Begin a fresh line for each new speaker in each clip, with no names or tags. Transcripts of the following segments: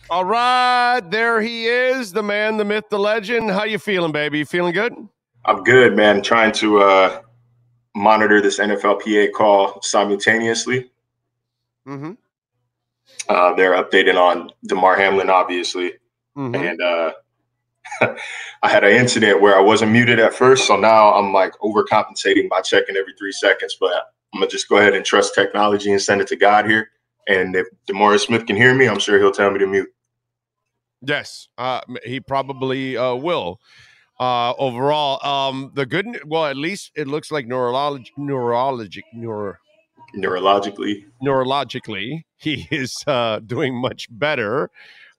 All right, there he is, the man, the myth, the legend. How you feeling, baby? You feeling good?
I'm good, man. Trying to monitor this NFLPA call simultaneously.
Mm-hmm.
They're updating on Damar Hamlin, obviously,
Mm-hmm.
and I had an incident where I wasn't muted at first, so now I'm like overcompensating by checking every 3 seconds. But I'm gonna just go ahead and trust technology and send it to God here. And if DeMaurice Smith can hear me, I'm sure he'll tell me to mute.
Yes, he probably will. Overall, the good, well, at least it looks like
Neurologically,
neurologically, he is doing much better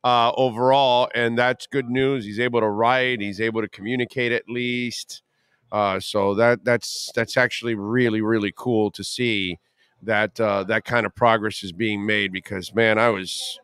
overall, and that's good news. He's able to write, he's able to communicate at least. So that's actually really cool to see that that kind of progress is being made. Because man, I was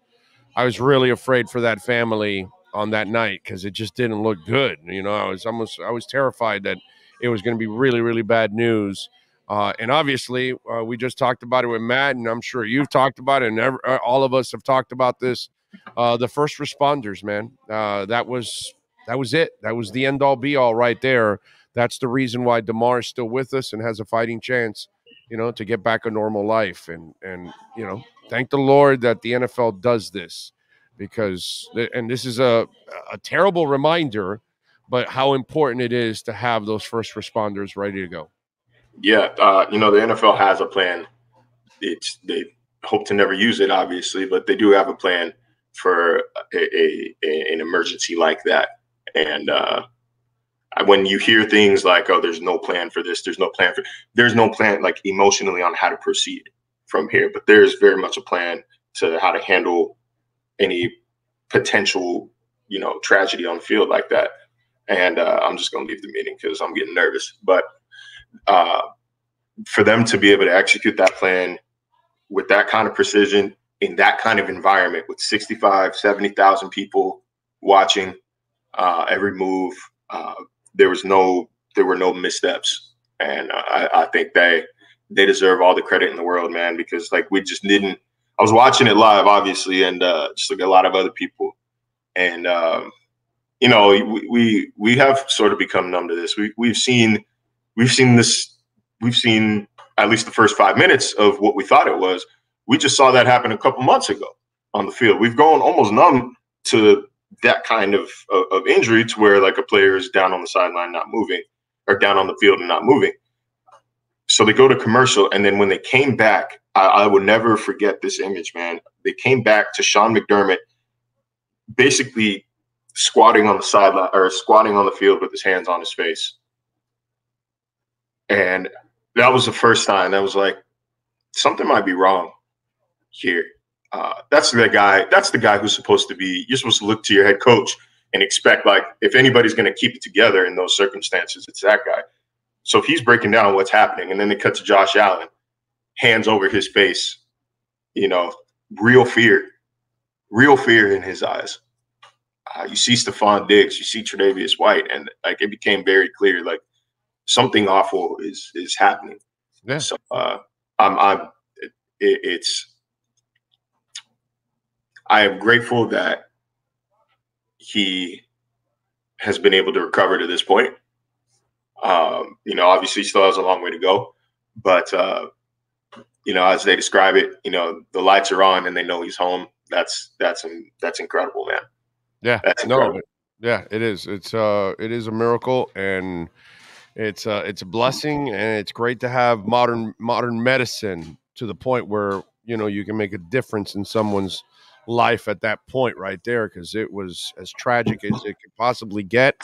really afraid for that family on that night because it just didn't look good. You know, I was terrified that it was going to be really bad news. And obviously, we just talked about it with Matt, and I'm sure you've talked about it, and all of us have talked about this. The first responders, man, that was it. That was the end all be all right there. That's the reason why Damar is still with us and has a fighting chance, you know, to get back a normal life. And you know, thank the Lord that the NFL does this, because and this is a terrible reminder, but how important it is to have those first responders ready to go.
yeah. The NFL has a plan. They hope to never use it, obviously, but they do have a plan for an emergency like that. And when you hear things like, "Oh, there's no plan for this," there's no plan like emotionally on how to proceed from here. But there's very much a plan to how to handle any potential, tragedy on the field like that. And I'm just gonna leave the meeting because I'm getting nervous. But uh, for them to be able to execute that plan with that kind of precision in that kind of environment with 65, 70,000 people watching every move, there were no missteps. And I think they deserve all the credit in the world, man, because like we just didn't, I was watching it live, obviously, and just like a lot of other people. And, we have sort of become numb to this. We've seen this, we've seen at least the first 5 minutes of what we thought it was. We just saw that happen a couple months ago on the field. We've gone almost numb to that kind of injury, to where like a player is down on the sideline not moving, or down on the field and not moving. So they go to commercial, and then when they came back, I will never forget this image, man. They came back to Sean McDermott basically squatting on the sideline or squatting on the field with his hands on his face. And that was the first time that was like, something might be wrong here. That's the guy. That's the guy who's supposed to be. You're supposed to look to your head coach and expect, like, if anybody's going to keep it together in those circumstances, it's that guy. So if he's breaking down what's happening, and then they cut to Josh Allen, hands over his face, real fear in his eyes. You see Stephon Diggs, you see Tre'Davious White, and like it became very clear, like something awful is happening.
Yeah.
So I am grateful that he has been able to recover to this point. Obviously, he still has a long way to go, but as they describe it, the lights are on and they know he's home. That's incredible, man.
Yeah,
That's incredible.
no, yeah, it is. It is a miracle, and it's a blessing, and it's great to have modern medicine to the point where you can make a difference in someone's life at that point right there, because it was as tragic as it could possibly get.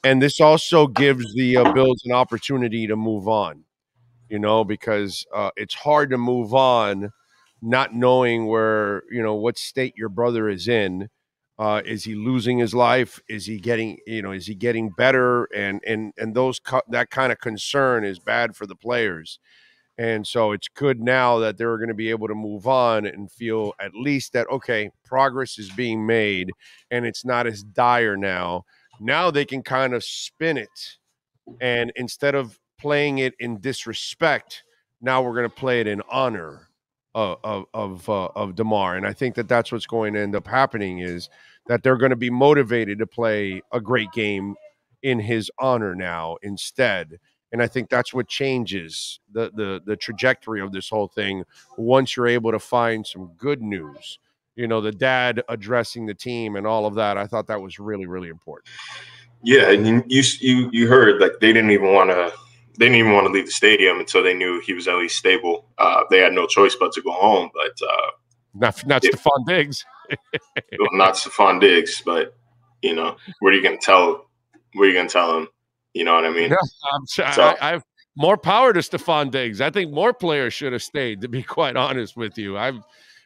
And this also gives the Bills an opportunity to move on, because it's hard to move on not knowing where, what state your brother is in. Is he losing his life? Is he getting, is he getting better? And that kind of concern is bad for the players. And so it's good now that they're going to be able to move on and feel at least that, okay, progress is being made and it's not as dire now. Now they can kind of spin it. And instead of playing it in disrespect, now we're going to play it in honor of DeMar, and I think that that's what's going to end up happening is that they're going to be motivated to play a great game in his honor now instead. And I think that's what changes the trajectory of this whole thing once you're able to find some good news. You know, the dad addressing the team and all of that. I thought that was really, really important.
Yeah, and you heard like they didn't even want to leave the stadium until they knew he was at least stable. They had no choice but to go home. But
not Stephon Diggs.
Well, not Stephon Diggs, but you know, what are you going to tell? What are you going to tell him? You know what I mean?
Yeah, I have more power to Stephon Diggs. I think more players should have stayed. To be quite honest with you,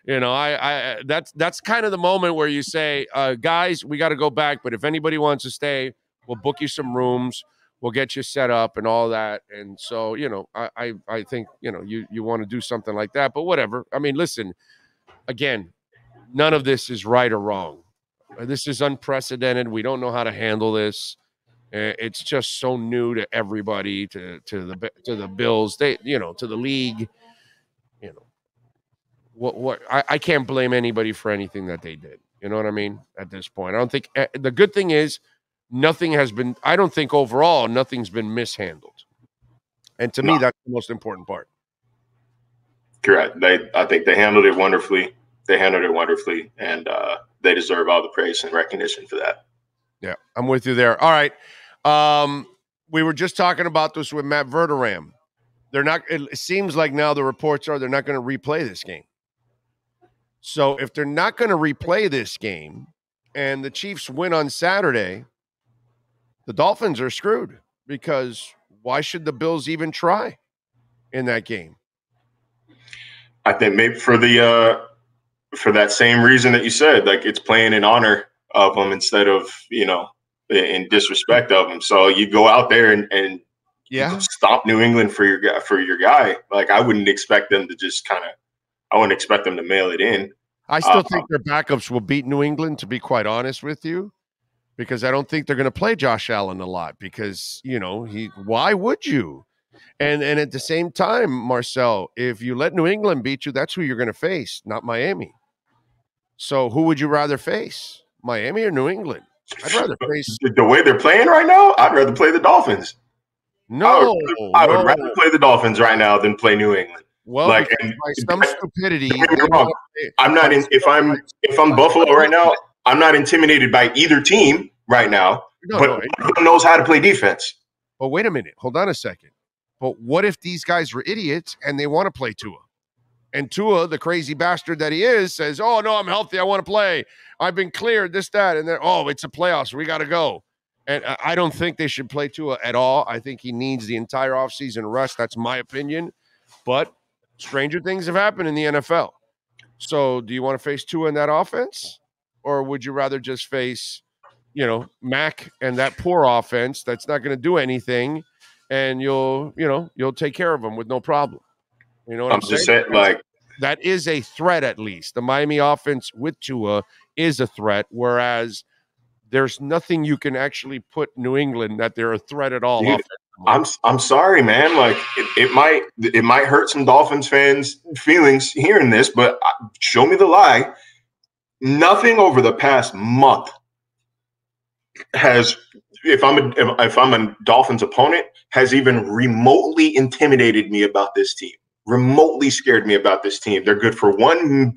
that's kind of the moment where you say, guys, we got to go back. But if anybody wants to stay, we'll book you some rooms. We'll get you set up and all that. And so, you know, I think, you know, you want to do something like that. But whatever. I mean, listen, again, none of this is right or wrong. This is unprecedented. We don't know how to handle this. It's just so new to everybody, to the Bills, to the league. You know, what I can't blame anybody for anything that they did. You know what I mean? At this point, I don't think the good thing is nothing has been. I don't think overall nothing's been mishandled, and to me, that's the most important part.
Correct. I think they handled it wonderfully. And they deserve all the praise and recognition for that.
Yeah, I'm with you there. All right. We were just talking about this with Matt Verderam. It seems like now the reports are they're not going to replay this game. So if they're not going to replay this game and the Chiefs win on Saturday, the Dolphins are screwed because why should the Bills even try in that game?
I think maybe for that same reason that you said, like it's playing in honor of them instead of, you know, in disrespect of them. So you go out there and stomp New England for your guy. Like I wouldn't expect them to I wouldn't expect them to mail it in.
I still think their backups will beat New England, to be quite honest with you, because I don't think they're going to play Josh Allen a lot because, you know, why would you? And at the same time, Marcel, if you let New England beat you, that's who you're going to face, not Miami. So who would you rather face, Miami or New England? I'd rather face
the way they're playing right now. I'd rather play the Dolphins.
No,
I would rather play the Dolphins right now than play New England.
Well,
like
by some stupidity,
I'm not in. If I'm Buffalo right now, I'm not intimidated by either team right now. But everyone knows how to play defense.
But wait a minute, hold on a second. But what if these guys were idiots and they want to play Tua? And Tua, the crazy bastard that he is, says, "Oh no, I'm healthy. I want to play. I've been cleared. This, that, and then it's a playoffs. We got to go." And I don't think they should play Tua at all. I think he needs the entire offseason rest. That's my opinion. But stranger things have happened in the NFL. So do you want to face Tua in that offense? Or would you rather just face, you know, Mac and that poor offense that's not going to do anything and you'll take care of them with no problem? You know what I'm saying?
Just saying, like,
that is a threat at least. The Miami offense with Tua is a threat, whereas there's nothing you can actually put New England that they're a threat at all.
I'm sorry, man. Like it might hurt some Dolphins fans' feelings hearing this, but show me the lie. Nothing over the past month has, if I'm a Dolphins opponent, has even remotely intimidated me about this team. Remotely scared me about this team. They're good for one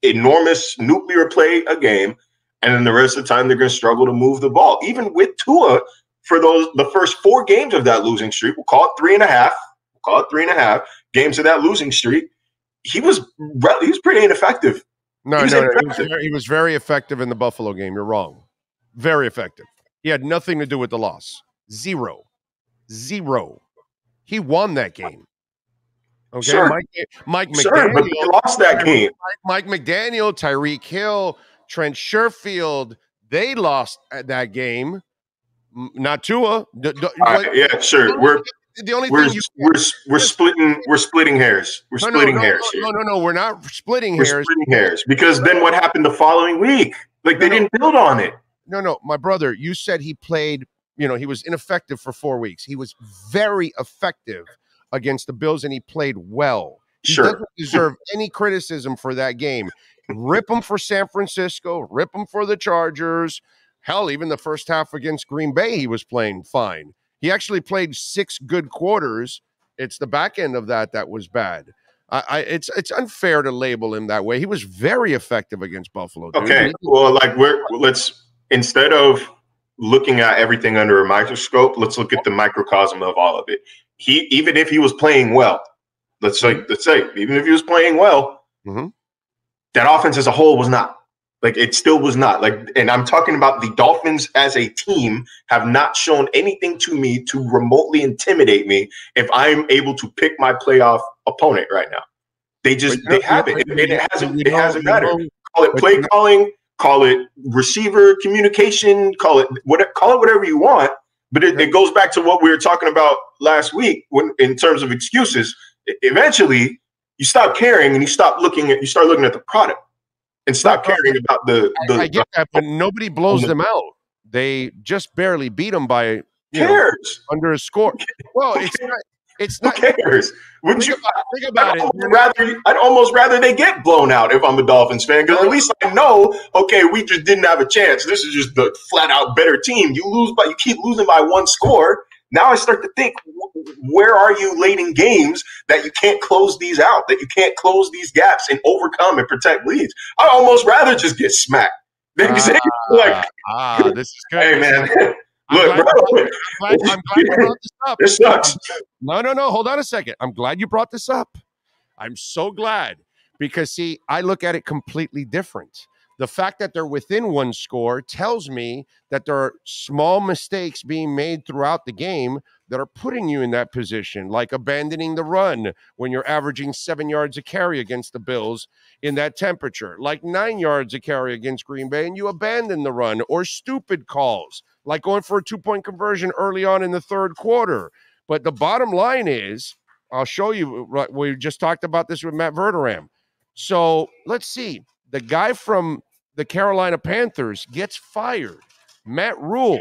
enormous nuclear play a game, and then the rest of the time they're going to struggle to move the ball. Even with Tua, for the first 4 games of that losing streak, we'll call it 3.5. We'll call it 3.5 games of that losing streak. He was pretty ineffective.
He was very effective in the Buffalo game. You're wrong. Very effective. He had nothing to do with the loss. Zero. He won that game. Okay,
sure.
Mike McDaniel.
Sure, but they lost that game.
Mike McDaniel, Tyreek Hill, Trent Sherfield, they lost at that game. Not Tua.
Yeah, sure. We're splitting hairs. We're splitting hairs here.
No. We're not splitting hairs.
We're splitting hairs because then what happened the following week? Like they didn't build on it.
No, my brother. You said he played. You know, he was ineffective for 4 weeks. He was very effective against the Bills, and he played well. He doesn't deserve any criticism for that game. Rip him for San Francisco, rip him for the Chargers. Hell, even the first half against Green Bay, he was playing fine. He actually played 6 good quarters. It's the back end of that was bad. It's unfair to label him that way. He was very effective against Buffalo. Dude.
Okay, well, like let's, instead of looking at everything under a microscope, let's look at the microcosm of all of it. Even if he was playing well, let's say even if he was playing well, that offense as a whole was not. Like, it still was not. Like, and I'm talking about the Dolphins as a team have not shown anything to me to remotely intimidate me if I'm able to pick my playoff opponent right now. They haven't. It hasn't mattered. Call it play calling, call it receiver communication, call it whatever you want. But it goes back to what we were talking about last week in terms of excuses. Eventually, you stop caring and you start looking at the product. And stop caring about the
I get that, but nobody blows them out. They just barely beat them by under a score. Well, it's not.
Who cares?
Wouldn't you think about it?
I'd almost rather they get blown out if I'm a Dolphins fan, because at least I know, okay, we just didn't have a chance. This is just the flat out better team. You keep losing by 1 score. Now I start to think, where are you late in games that you can't close these out, that you can't close these gaps and overcome and protect leads? I'd almost rather just get smacked than say,
this is good.
Hey, man,
look, bro. I'm glad you brought this up.
This sucks.
No. Hold on a second. I'm glad you brought this up. I'm so glad, because, see, I look at it completely different. The fact that they're within 1 score tells me that there are small mistakes being made throughout the game that are putting you in that position, like abandoning the run when you're averaging 7 yards a carry against the Bills in that temperature, like 9 yards a carry against Green Bay, and you abandon the run, or stupid calls, like going for a 2-point conversion early on in the 3rd quarter. But the bottom line is, I'll show you, we just talked about this with Matt Verderam. So let's see. The guy from the Carolina Panthers gets fired. Matt Rule.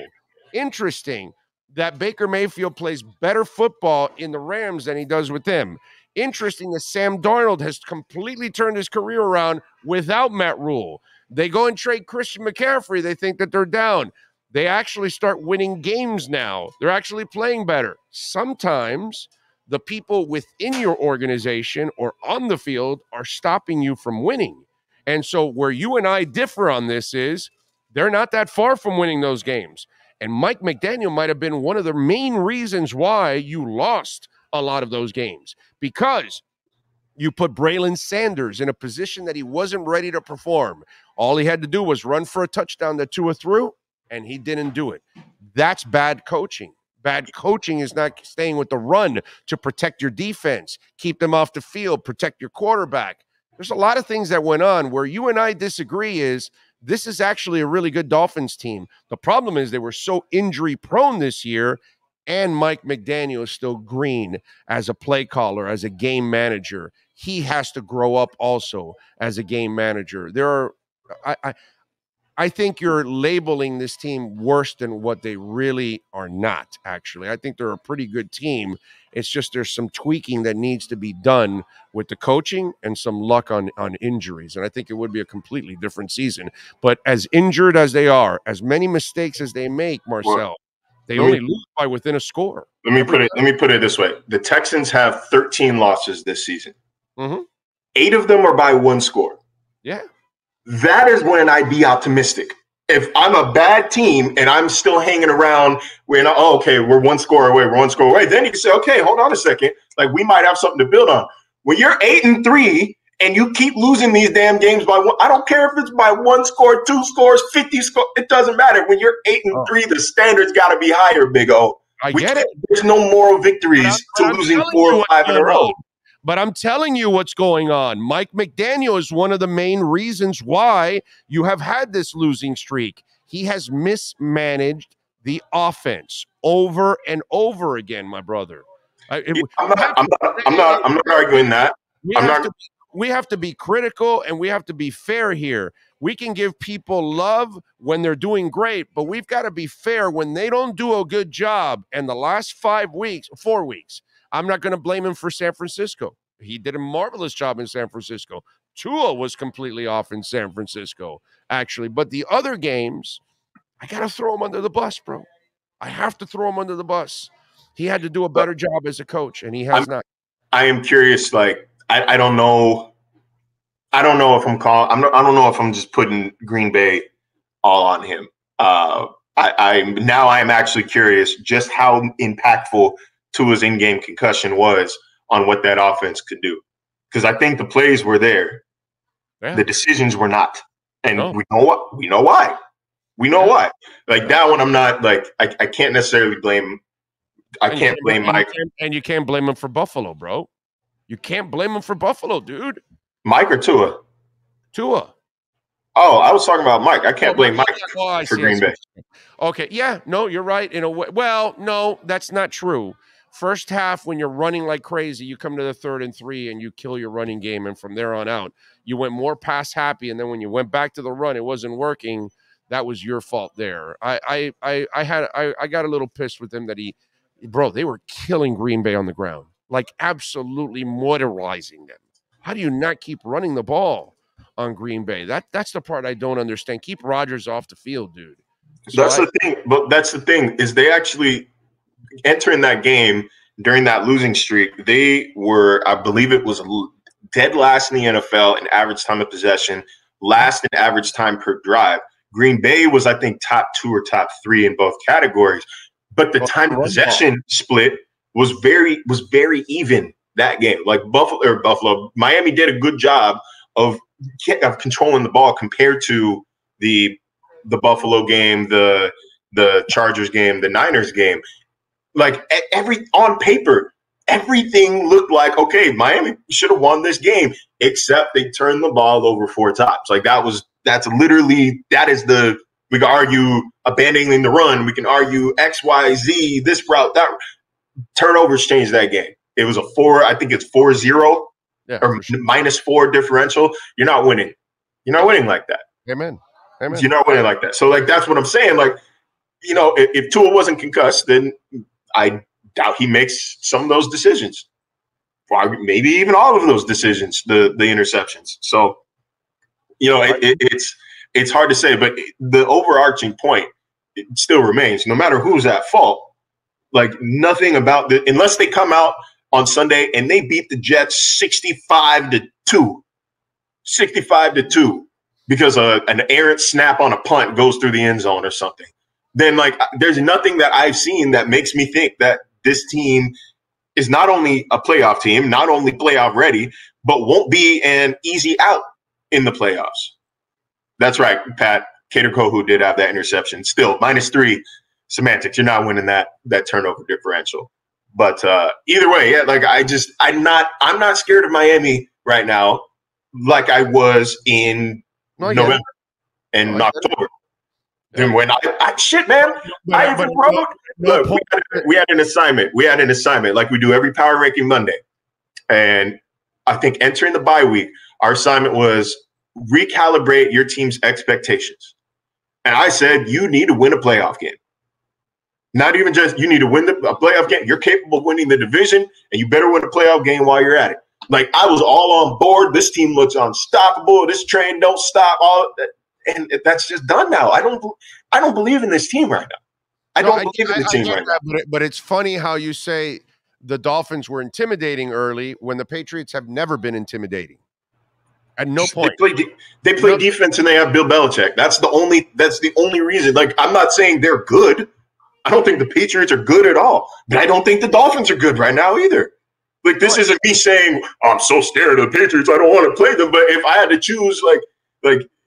Interesting that Baker Mayfield plays better football in the Rams than he does with them. Interesting that Sam Darnold has completely turned his career around without Matt Rule. They go and trade Christian McCaffrey. They think that they're down. They actually start winning games now. They're actually playing better. Sometimes the people within your organization or on the field are stopping you from winning. And so where you and I differ on this is they're not that far from winning those games. And Mike McDaniel might have been one of the main reasons why you lost a lot of those games, because you put Braylon Sanders in a position that he wasn't ready to perform. All he had to do was run for a touchdown that Tua threw, and he didn't do it. That's bad coaching. Bad coaching is not staying with the run to protect your defense, keep them off the field, protect your quarterback. There's a lot of things that went on where you and I disagree. Is this is actually a really good Dolphins team. The problem is they were so injury prone this year, and Mike McDaniel is still green as a play caller, as a game manager. He has to grow up also as a game manager. I think you're labeling this team worse than what they really are not, actually. I think they're a pretty good team. It's just there's some tweaking that needs to be done with the coaching and some luck on injuries. And I think it would be a completely different season. But as injured as they are, as many mistakes as they make, Marcel, they only lose by within a score.
Let me put it this way. The Texans have 13 losses this season. 8 of them are by 1 score.
Yeah.
That is when I'd be optimistic. If I'm a bad team and I'm still hanging around, we're 1 score away. Then you can say, okay, hold on a second. Like, we might have something to build on. When you're 8-3 and you keep losing these damn games by 1, I don't care if it's by 1 score, 2 scores, 50 scores. It doesn't matter. When you're 8-3, the standards got to be higher, Big O.
I get it.
There's no moral victories to losing 4 or 5 in a row.
But I'm telling you what's going on. Mike McDaniel is one of the main reasons why you have had this losing streak. He has mismanaged the offense over and over again, my brother.
I'm not arguing that.
We have to be critical and we have to be fair here. We can give people love when they're doing great, but we've got to be fair when they don't do a good job. And the last 4 weeks, I'm not going to blame him for San Francisco. He did a marvelous job in San Francisco. Tua was completely off in San Francisco, actually. But the other games, I got to throw him under the bus, bro. I have to throw him under the bus. He had to do a better job as a coach, and he has not.
I am curious. Like, I don't know. I don't know if I'm calling. I don't know if I'm just putting Green Bay all on him. I am actually curious just how impactful Tua's in-game concussion was on what that offense could do. Because I think the plays were there, the decisions were not, and we know what. We know why. We know why. Like that one, I'm not like I can't necessarily blame. I can't blame Mike,
and you can't blame him for Buffalo, bro. You can't blame him for Buffalo, dude.
Mike or Tua?
Tua.
Oh, I was talking about Mike. I can't blame Mike for Green Bay.
Okay, yeah, no, you're right. In a way, well, no, that's not true. First half, when you're running like crazy, you come to the 3rd and 3 and you kill your running game, and from there on out, you went more pass happy. And then when you went back to the run, it wasn't working. That was your fault there. I got a little pissed with him that they were killing Green Bay on the ground, like absolutely motorizing them. How do you not keep running the ball on Green Bay? That's the part I don't understand. Keep Rodgers off the field, dude. So
the thing. But that's the thing is they actually entering that game during that losing streak. They were, I believe, it was dead last in the NFL in average time of possession, last in average time per drive. Green Bay was, I think, top 2 or top 3 in both categories. But the time of possession split was very even that game. Like Buffalo, Miami did a good job of controlling the ball compared to the Buffalo game, the Chargers game, the Niners game. Like on paper, everything looked like, okay, Miami should have won this game, except they turned the ball over 4 times. Like that's literally, we can argue abandoning the run. We can argue X, Y, Z, this route, that turnovers changed that game. It was I think it's 4-0 or -4 differential. You're not winning. You're not winning like that.
Amen.
You're not winning like that. So like, that's what I'm saying. Like, if Tua wasn't concussed, then I doubt he makes some of those decisions. Or maybe even all of those decisions, the interceptions. So, it's hard to say, but the overarching point, it still remains, no matter who's at fault, like nothing about unless they come out on Sunday and they beat the Jets 65-2, because an errant snap on a punt goes through the end zone or something. Then like, there's nothing that I've seen that makes me think that this team is not only a playoff team, not only playoff ready, but won't be an easy out in the playoffs. That's right, Pat. Kader Kohu did have that interception. Still, -3 semantics. You're not winning that turnover differential. But either way, yeah, like I'm not scared of Miami right now, like I was in November and October. Then when shit, man, we had an assignment. We had an assignment like we do every Power Ranking Monday. And I think entering the bye week, our assignment was recalibrate your team's expectations. And I said, you need to win a playoff game. Not even just you need to win a playoff game. You're capable of winning the division, and you better win a playoff game while you're at it. Like, I was all on board. This team looks unstoppable. This train don't stop. And that's just done now. I don't believe in this team right now. I don't believe in the team right now.
But it's funny how you say the Dolphins were intimidating early when the Patriots have never been intimidating. At no point.
They play defense and they have Bill Belichick. That's the only reason. Like, I'm not saying they're good. I don't think the Patriots are good at all. But I don't think the Dolphins are good right now either. Like, this isn't me saying, I'm so scared of the Patriots, I don't want to play them. But if I had to choose, like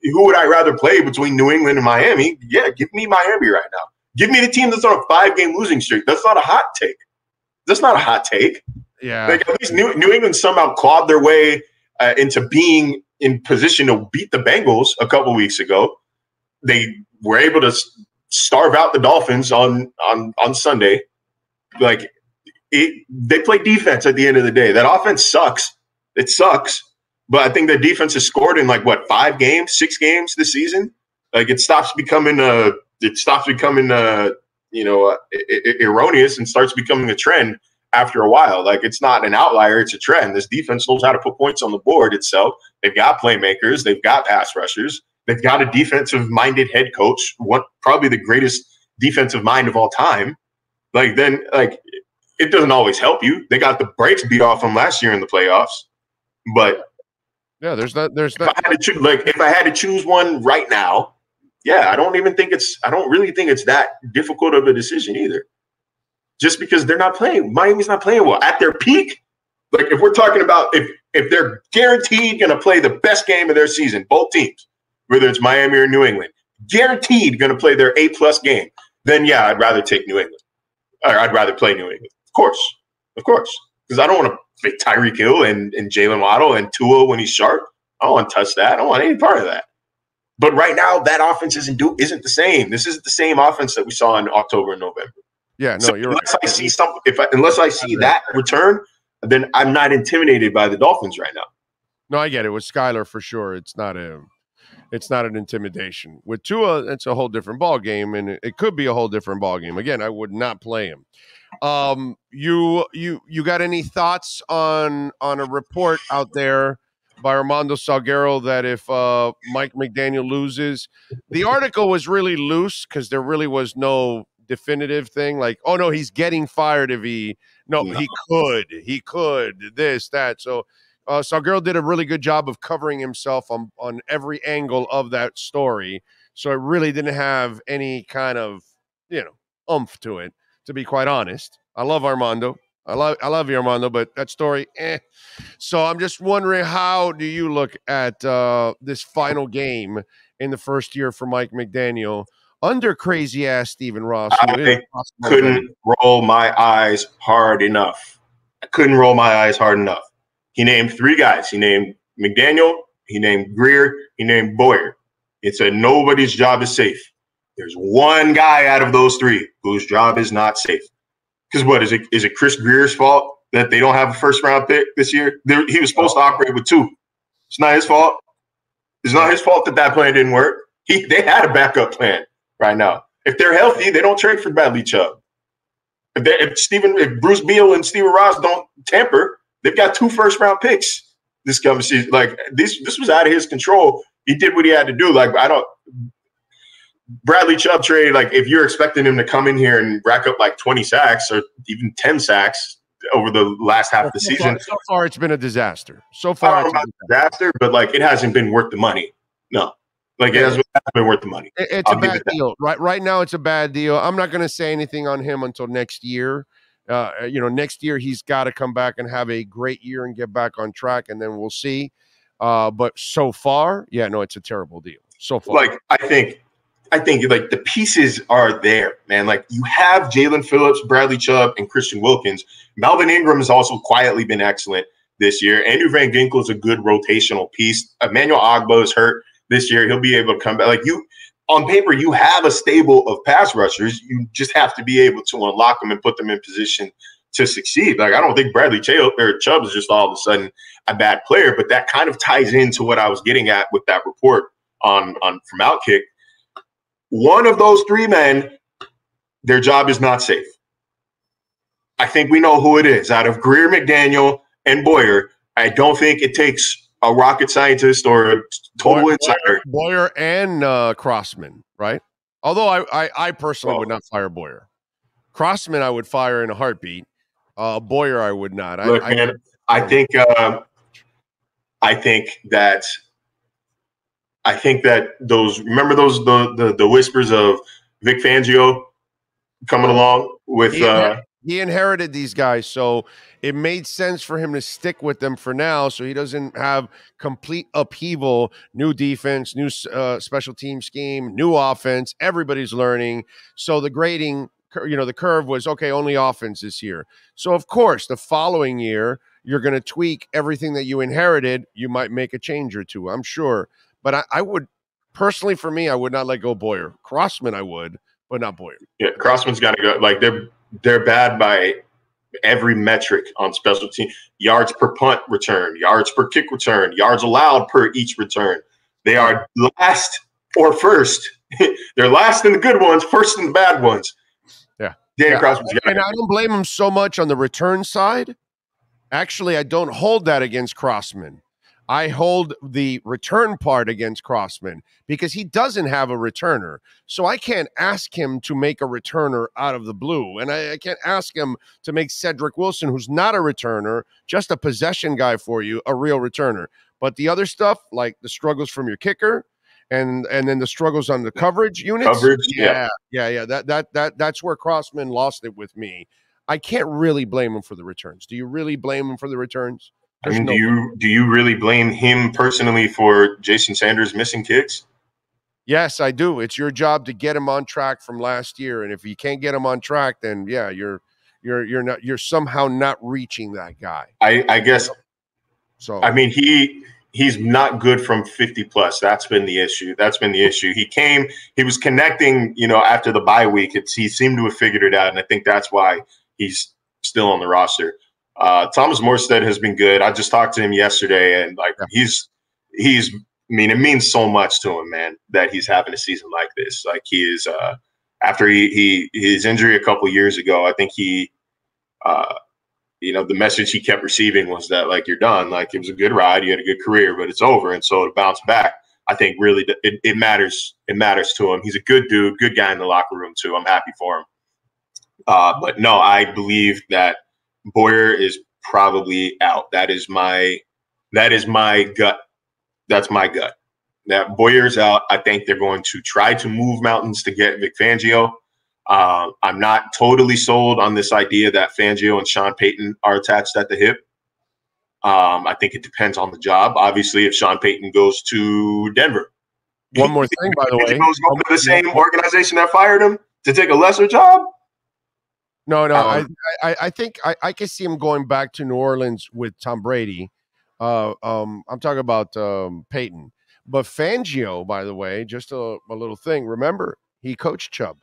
who would I rather play between New England and Miami? Yeah, give me Miami right now. Give me the team that's on a 5-game losing streak. That's not a hot take. That's not a hot take.
Yeah.
Like, at least New England somehow clawed their way into being in position to beat the Bengals a couple weeks ago. They were able to starve out the Dolphins on Sunday. Like, they play defense at the end of the day. That offense sucks. It sucks. But I think the defense has scored in 5 games, 6 games this season. Like, it stops becoming erroneous and starts becoming a trend after a while. Like, it's not an outlier, it's a trend. This defense knows how to put points on the board itself. They've got playmakers, they've got pass rushers, they've got a defensive-minded head coach, probably the greatest defensive mind of all time. Like, then, like, it doesn't always help you. They got the brakes beat off them last year in the playoffs. But
yeah, there's not.
If I had to choose one right now, yeah, I don't really think it's that difficult of a decision either. Just because they're not playing, Miami's not playing well at their peak. Like, if we're talking about if they're guaranteed going to play the best game of their season, both teams, whether it's Miami or New England, guaranteed going to play their A+ game, then yeah, I'd rather take New England. Or I'd rather play New England, of course, because I don't want to play Tyreek Hill and Jalen Waddle and Tua when he's sharp. I don't want to touch that. I don't want any part of that. But right now, that offense isn't the same. This isn't the same offense that we saw in October and November.
Yeah, no,
so
you're
unless
right.
I see something, unless I see that return, then I'm not intimidated by the Dolphins right now.
No, I get it. With Skylar, for sure, it's not an intimidation. With Tua, it's a whole different ball game, and it could be a whole different ball game. Again, I would not play him. You got any thoughts on a report out there by Armando Salguero that if Mike McDaniel loses, the article was really loose because there really was no definitive thing. Like, oh no, he's getting fired if he could this, that. So Salguero did a really good job of covering himself on every angle of that story. So it really didn't have any kind of, oomph to it, to be quite honest. I love Armando. I love you, Armando, but that story, So I'm just wondering, how do you look at this final game in the first year for Mike McDaniel under crazy-ass Stephen Ross?
I couldn't roll my eyes hard enough. He named 3 guys. He named McDaniel, he named Greer, he named Boyer. It said nobody's job is safe. There's one guy out of those 3 whose job is not safe. Because what is it Chris Greer's fault that they don't have a first-round pick this year? He was supposed to operate with 2. It's not his fault. It's not his fault that plan didn't work. They had a backup plan right now. If they're healthy, they don't trade for Bradley Chubb. If Bruce Beal and Stephen Ross don't tamper, they've got 2 first-round picks this coming season. Like, this was out of his control. He did what he had to do. Like, Bradley Chubb trade, like, if you're expecting him to come in here and rack up like 20 sacks or even 10 sacks over the last half of the season.
So far, it's been a disaster. So far, it's
a disaster, but like, it hasn't been worth the money. No. Like, it hasn't been worth the money.
It's a bad deal. Right now, it's a bad deal. I'm not going to say anything on him until next year. Next year, he's got to come back and have a great year and get back on track, and then we'll see. But so far, it's a terrible deal. So far.
Like, I think like the pieces are there, man. Like, you have Jalen Phillips, Bradley Chubb, and Christian Wilkins. Melvin Ingram has also quietly been excellent this year. Andrew Van Ginkel is a good rotational piece. Emmanuel Ogbah is hurt this year. He'll be able to come back. Like, on paper, you have a stable of pass rushers. You just have to be able to unlock them and put them in position to succeed. Like, I don't think Bradley Chubb is just all of a sudden a bad player, but that kind of ties into what I was getting at with that report on from Outkick. One of those 3 men, their job is not safe. I think we know who it is. Out of Greer, McDaniel, and Boyer, I don't think it takes a rocket scientist or a total insider.
Boyer and Crossman, right? Although I personally would not fire Boyer. Crossman I would fire in a heartbeat. Boyer I would not.
I think that those the whispers of Vic Fangio coming along with
he inherited these guys, so it made sense for him to stick with them for now, so he doesn't have complete upheaval, new defense, new special team scheme, new offense. Everybody's learning, so the grading, the curve was okay. Only offense this year, so of course the following year you're going to tweak everything that you inherited. You might make a change or 2, I'm sure. But I would personally, for me, I would not let go Boyer. Crossman, I would, but not Boyer.
Yeah, Crossman's got to go. Like, they're bad by every metric on special team. Yards per punt return, yards per kick return, yards allowed per each return. They are last or first. They're last in the good ones, first in the bad ones.
Yeah.
Danny Crossman's got
and I don't blame him so much on the return side. Actually, I don't hold that against Crossman. I hold the return part against Crossman because he doesn't have a returner. So I can't ask him to make a returner out of the blue. And I can't ask him to make Cedric Wilson, who's not a returner, just a possession guy for you, a real returner. But the other stuff, like the struggles from your kicker and then the struggles on the coverage units. That's where Crossman lost it with me. I can't really blame him for the returns. Do you really blame him for the returns?
I mean, do you really blame him personally for Jason Sanders missing kicks?
Yes, I do. It's your job to get him on track from last year, and if you can't get him on track, then yeah, you're somehow not reaching that guy.
I guess. So I mean, he's not good from 50 plus. That's been the issue. He was connecting, after the bye week. He seemed to have figured it out, and I think that's why he's still on the roster. Thomas Morstead has been good. I just talked to him yesterday, and it means so much to him, man, that he's having a season like this. Like he is, after his injury a couple years ago, I think the message he kept receiving was that, like, you're done. Like, it was a good ride. You had a good career, but it's over. And so to bounce back, I think really it matters. It matters to him. He's a good dude, good guy in the locker room too. I'm happy for him. But no, I believe that Boyer is probably out. That is my gut. That's my gut. That Boyer's out. I think they're going to try to move mountains to get Vic Fangio. I'm not totally sold on this idea that Fangio and Sean Payton are attached at the hip. I think it depends on the job. Obviously, if Sean Payton goes to Denver.
One more thing, by the way.
He goes to the same organization that fired him to take a lesser job?
No. I think I can see him going back to New Orleans with Tom Brady. I'm talking about Peyton. But Fangio, by the way, just a little thing. Remember, he coached Chubb.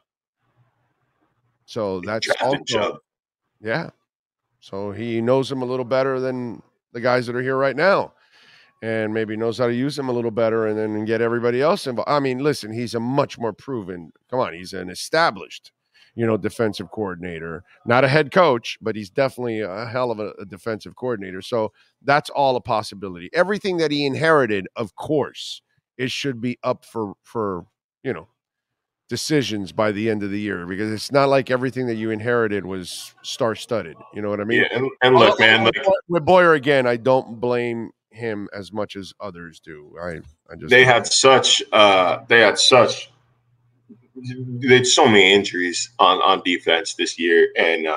So that's all. Chubb. Yeah. So he knows him a little better than the guys that are here right now. And maybe knows how to use him a little better and then get everybody else involved. I mean, listen, he's a much more proven. Come on, he's an established defensive coordinator, not a head coach, but he's definitely a hell of a defensive coordinator. So that's all a possibility. Everything that he inherited, of course, it should be up for decisions by the end of the year, because it's not like everything that you inherited was star-studded. You know what I mean?
Yeah, and look, man,
with Boyer again, I don't blame him as much as others do.
They had so many injuries on defense this year, and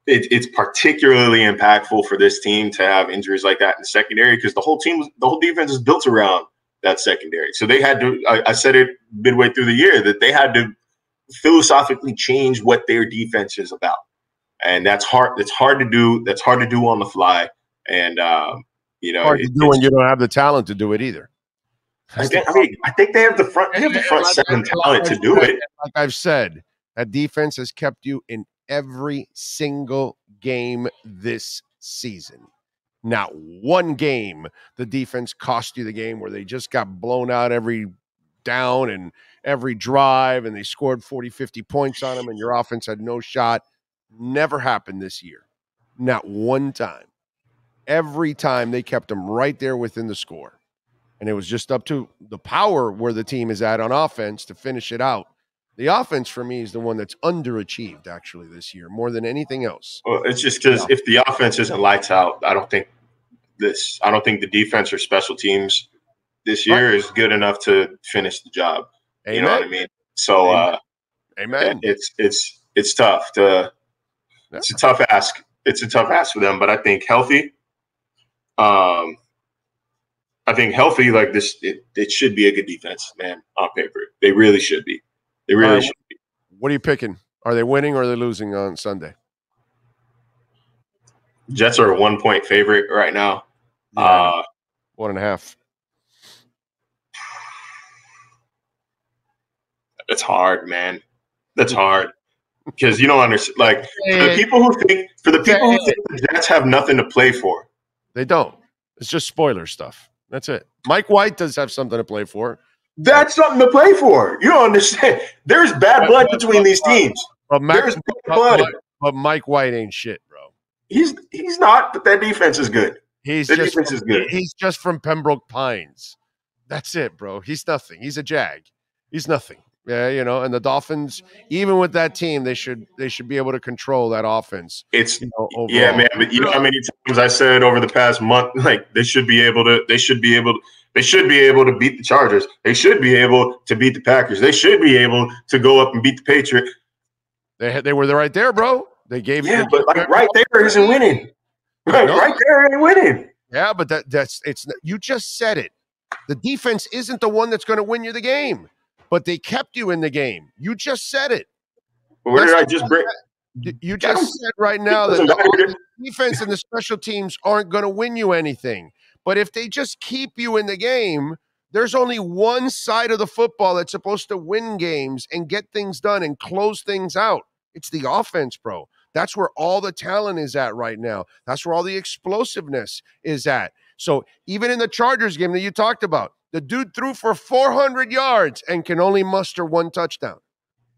it's particularly impactful for this team to have injuries like that in the secondary, because the whole defense is built around that secondary. So they had to. I said it midway through the year that they had to philosophically change what their defense is about, and that's hard. It's hard to do. That's hard to do on the fly, and
hard to do when you don't have the talent to do it either.
I think they have the front seven talent to do it.
Like I've said, that defense has kept you in every single game this season. Not one game the defense cost you the game where they just got blown out every down and every drive and they scored 40, 50 points on them and your offense had no shot. Never happened this year. Not one time. Every time they kept them right there within the score. And it was just up to the power where the team is at on offense to finish it out. The offense for me is the one that's underachieved actually this year more than anything else.
Well, it's just because if the offense isn't lights out, I don't think the defense or special teams this year is good enough to finish the job.
Amen.
You know what I mean? So,
amen.
It's tough to. It's a tough ask. It's a tough ask for them, but I think healthy. Like this, it should be a good defense, man. On paper, they really should be. They really should be.
What are you picking? Are they winning or are they losing on Sunday?
Jets are a 1-point favorite right now.
Yeah, 1.5.
It's hard, man. That's hard because you don't understand. Like for the people who think the Jets have nothing to play for,
they don't. It's just spoiler stuff. That's it. Mike White does have something to play for.
That's something to play for. You don't understand. There's bad blood between these teams.
But
There's bad blood.
but Mike White ain't shit, bro.
He's not, but that defense is good.
He's just from Pembroke Pines. That's it, bro. He's nothing. He's a Jag. He's nothing. Yeah, and the Dolphins, even with that team, they should be able to control that offense.
It's yeah, man. But you know how many times I said over the past month, like they should be able to beat the Chargers. They should be able to beat the Packers. They should be able to go up and beat the Patriots.
They were right there, bro. They gave
but like right there isn't winning. Right there ain't winning.
Yeah, but that's you just said it. The defense isn't the one that's going to win you the game, but they kept you in the game. You just said it.
Where did I just bring?
You just said right now that the defense and the special teams aren't going to win you anything. But if they just keep you in the game, there's only one side of the football that's supposed to win games and get things done and close things out. It's the offense, bro. That's where all the talent is at right now. That's where all the explosiveness is at. So even in the Chargers game that you talked about, the dude threw for 400 yards and can only muster one touchdown.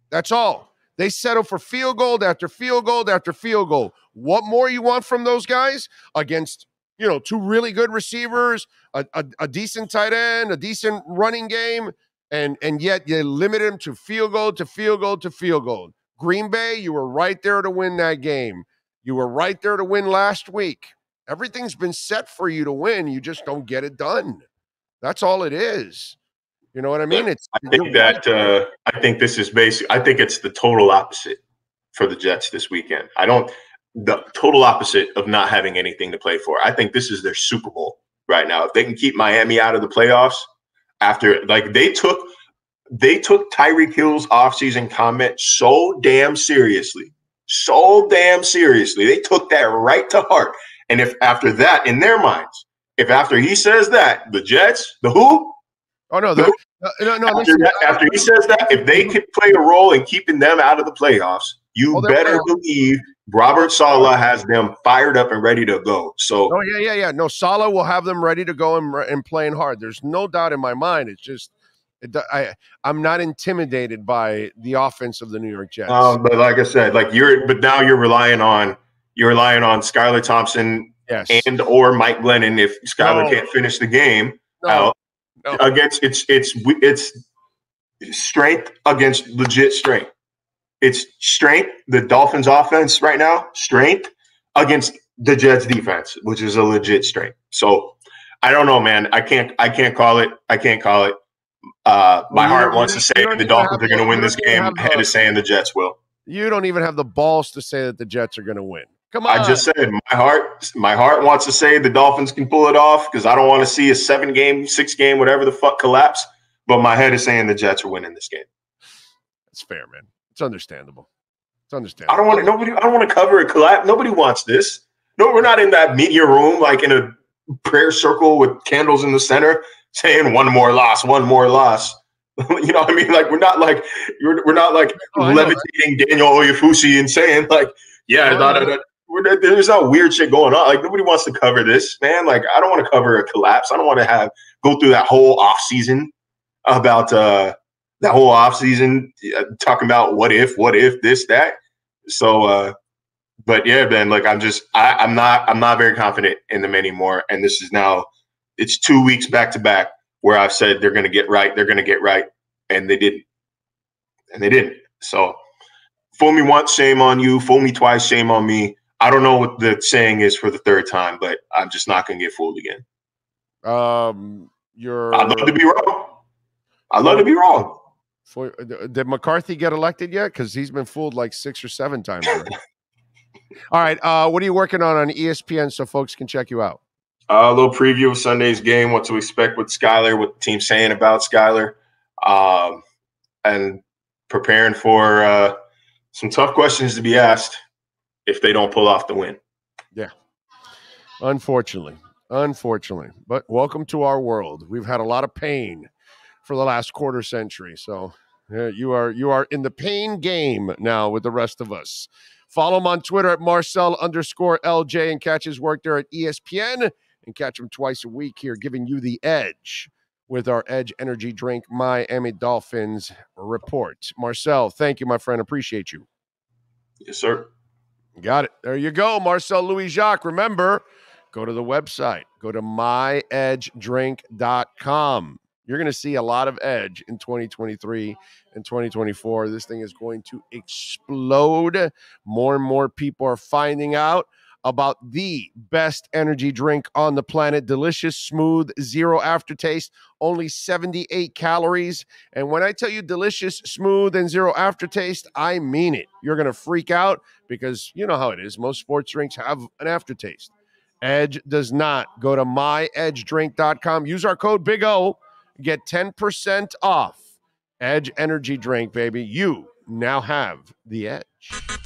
That's all. They settle for field goal after field goal after field goal. What more you want from those guys against, two really good receivers, a decent tight end, a decent running game, and yet you limit them to field goal to field goal to field goal. Green Bay, you were right there to win that game. You were right there to win last week. Everything's been set for you to win. You just don't get it done. That's all it is. You know what I mean?
I think this is I think it's the total opposite for the Jets this weekend. The total opposite of not having anything to play for. I think this is their Super Bowl right now. If they can keep Miami out of the playoffs after, like, they took Tyreek Hill's offseason comment so damn seriously. They took that right to heart. And if after that, in their minds, if after he says that, the Jets, the who?
Oh, no.
After he says that, if they could play a role in keeping them out of the playoffs, you better believe Robert Saleh has them fired up and ready to go. So,
yeah. No, Saleh will have them ready to go and playing hard. There's no doubt in my mind. It's just I'm not intimidated by the offense of the New York Jets.
But like I said, now you're relying on Skylar Thompson and or Mike Glennon if Skylar can't finish the game out against it's strength against legit strength. It's strength, the Dolphins offense right now, strength against the Jets defense, which is a legit strength. So I don't know, man. I can't call it. My heart wants to say the Dolphins are going to win this game. My head is saying the Jets will.
You don't even have the balls to say that the Jets are going to win. Come on.
I just said my heart wants to say the Dolphins can pull it off because I don't want to see a 7-game, 6-game, whatever the fuck collapse. But my head is saying the Jets are winning this game.
That's fair, man. It's understandable.
I don't want to cover a collapse. Nobody wants this. No, we're not in that media room like in a prayer circle with candles in the center saying one more loss. You know what I mean? Like we're not like levitating Daniel Oyefusi and saying like, there's no weird shit going on. Like nobody wants to cover this, man. Like I don't want to cover a collapse. I don't want to go through that whole off season about talking about what if this, that. So, but yeah, Ben, like I'm not very confident in them anymore. And this is now, it's 2 weeks back to back where I've said they're going to get right. And they didn't. So fool me once, shame on you. Fool me twice, shame on me. I don't know what the saying is for the third time, but I'm just not going to get fooled again.
I'd
love to be wrong.
Did McCarthy get elected yet? Because he's been fooled like 6 or 7 times already. All right. What are you working on ESPN so folks can check you out?
A little preview of Sunday's game, what to expect with Skylar, what the team's saying about Skylar, and preparing for some tough questions to be asked if they don't pull off the win.
Yeah. Unfortunately. But welcome to our world. We've had a lot of pain for the last quarter century. So you are in the pain game now with the rest of us. Follow him on Twitter at Marcel_LJ and catch his work there at ESPN and catch him twice a week here, giving you the edge with our Edge Energy Drink Miami Dolphins report. Marcel, thank you, my friend. Appreciate you.
Yes, sir.
Got it. There you go, Marcel Louis-Jacques. Remember, go to the website. Go to myedgedrink.com. You're going to see a lot of edge in 2023 and 2024. This thing is going to explode. More and more people are finding out about the best energy drink on the planet. Delicious, smooth, zero aftertaste, only 78 calories. And when I tell you delicious, smooth, and zero aftertaste, I mean it. You're going to freak out because you know how it is. Most sports drinks have an aftertaste. Edge does not. Go to myedgedrink.com. Use our code Big O. Get 10% off. Edge energy drink, baby. You now have the edge.